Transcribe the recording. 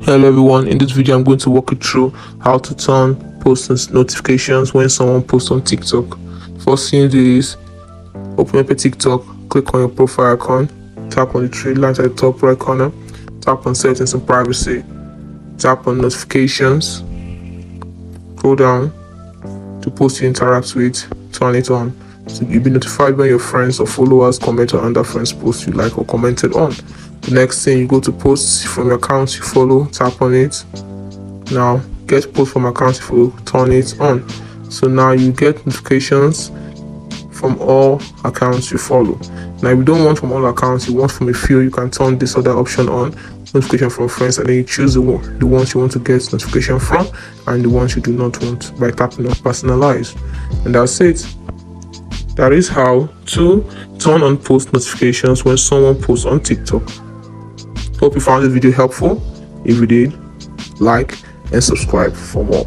Hello everyone, in this video I'm going to walk you through how to turn post notifications when someone posts on TikTok. First thing you do is open up a TikTok, click on your profile icon, tap on the three lines at the top right corner, tap on settings and privacy, tap on notifications, go down to post you interact with, turn it on. So you'll be notified when your friends or followers comment on other friends' posts you like or commented on. The next thing, you go to posts from your accounts you follow, tap on it. Now get post from accounts you follow, turn it on. So now you get notifications from all accounts you follow. Now if you don't want from all accounts, you want from a few, you can turn this other option on, notification from friends, and then you choose the ones you want to get notification from and the ones you do not want by tapping on personalize. And that's it. That is how to turn on post notifications when someone posts on TikTok. Hope you found this video helpful. If you did, like and subscribe for more.